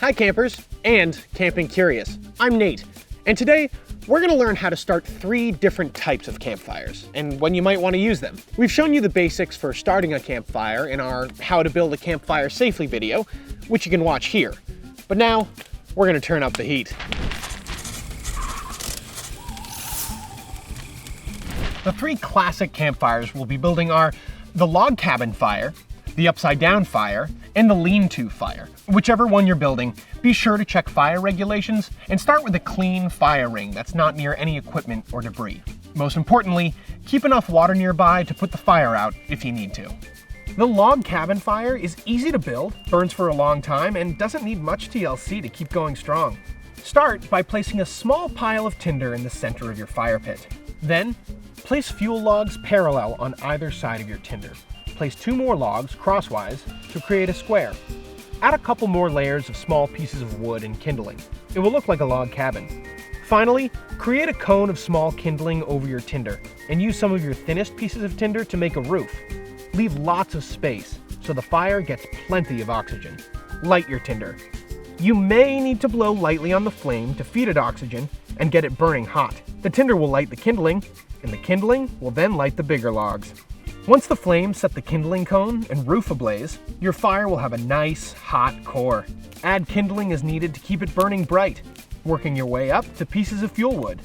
Hi campers and camping curious. I'm Nate, and today we're going to learn how to start 3 different types of campfires and when you might want to use them. We've shown you the basics for starting a campfire in our How to Build a Campfire Safely video, which you can watch here. But now we're going to turn up the heat. The 3 classic campfires we'll be building are the log cabin fire, the upside down fire, and the lean-to fire. Whichever one you're building, be sure to check fire regulations and start with a clean fire ring that's not near any equipment or debris. Most importantly, keep enough water nearby to put the fire out if you need to. The log cabin fire is easy to build, burns for a long time, and doesn't need much TLC to keep going strong. Start by placing a small pile of tinder in the center of your fire pit. Then, place fuel logs parallel on either side of your tinder. Place 2 more logs crosswise to create a square. Add a couple more layers of small pieces of wood and kindling. It will look like a log cabin. Finally, create a cone of small kindling over your tinder and use some of your thinnest pieces of tinder to make a roof. Leave lots of space so the fire gets plenty of oxygen. Light your tinder. You may need to blow lightly on the flame to feed it oxygen and get it burning hot. The tinder will light the kindling, and the kindling will then light the bigger logs. Once the flames set the kindling cone and roof ablaze, your fire will have a nice, hot core. Add kindling as needed to keep it burning bright, working your way up to pieces of fuel wood.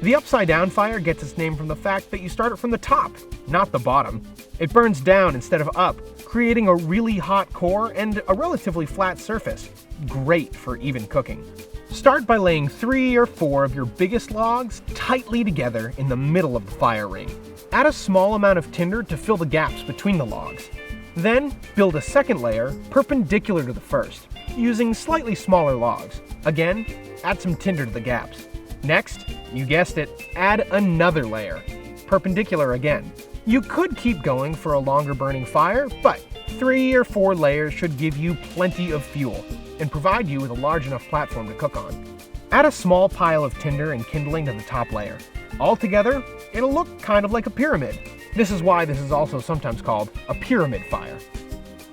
The upside down fire gets its name from the fact that you start it from the top, not the bottom. It burns down instead of up, creating a really hot core and a relatively flat surface. Great for even cooking. Start by laying 3 or 4 of your biggest logs tightly together in the middle of the fire ring. Add a small amount of tinder to fill the gaps between the logs. Then, build a second layer perpendicular to the first, using slightly smaller logs. Again, add some tinder to the gaps. Next, you guessed it, add another layer, perpendicular again. You could keep going for a longer burning fire, but 3 or 4 layers should give you plenty of fuel and provide you with a large enough platform to cook on. Add a small pile of tinder and kindling to the top layer. Altogether, it'll look kind of like a pyramid. This is why this is also sometimes called a pyramid fire.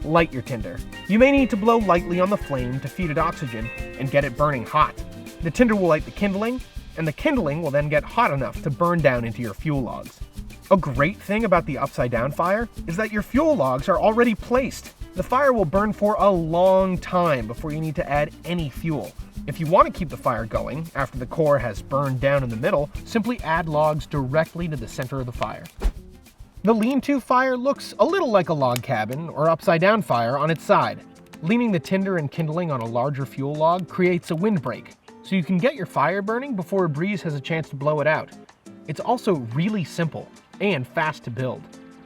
Light your tinder. You may need to blow lightly on the flame to feed it oxygen and get it burning hot. The tinder will light the kindling, and the kindling will then get hot enough to burn down into your fuel logs. A great thing about the upside down fire is that your fuel logs are already placed. The fire will burn for a long time before you need to add any fuel. If you want to keep the fire going after the core has burned down in the middle, simply add logs directly to the center of the fire. The lean-to fire looks a little like a log cabin or upside down fire on its side. Leaning the tinder and kindling on a larger fuel log creates a windbreak, so you can get your fire burning before a breeze has a chance to blow it out. It's also really simple and fast to build.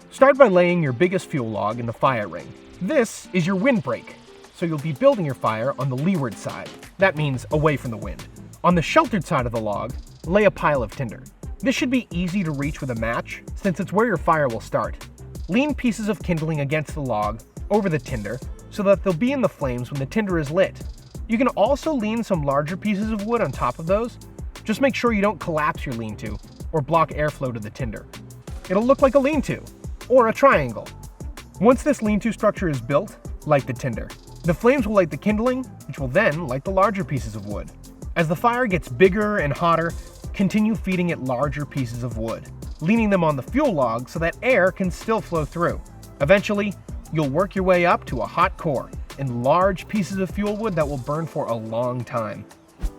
Start by laying your biggest fuel log in the fire ring. This is your windbreak, so you'll be building your fire on the leeward side. That means away from the wind. On the sheltered side of the log, lay a pile of tinder. This should be easy to reach with a match, since it's where your fire will start. Lean pieces of kindling against the log over the tinder so that they'll be in the flames when the tinder is lit. You can also lean some larger pieces of wood on top of those. Just make sure you don't collapse your lean-to or block airflow to the tinder. It'll look like a lean-to or a triangle. Once this lean-to structure is built, light the tinder. The flames will light the kindling, which will then light the larger pieces of wood. As the fire gets bigger and hotter, continue feeding it larger pieces of wood, leaning them on the fuel log so that air can still flow through. Eventually, you'll work your way up to a hot core and large pieces of fuel wood that will burn for a long time.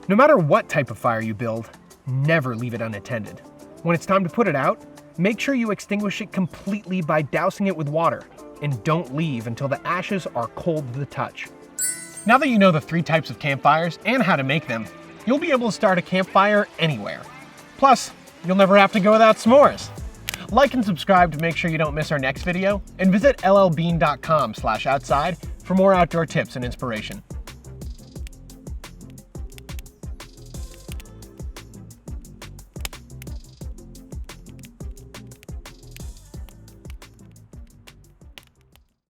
No matter what type of fire you build, never leave it unattended. When it's time to put it out, make sure you extinguish it completely by dousing it with water, and don't leave until the ashes are cold to the touch. Now that you know the 3 types of campfires and how to make them, you'll be able to start a campfire anywhere. Plus, you'll never have to go without s'mores. Like and subscribe to make sure you don't miss our next video, and visit llbean.com/outside for more outdoor tips and inspiration.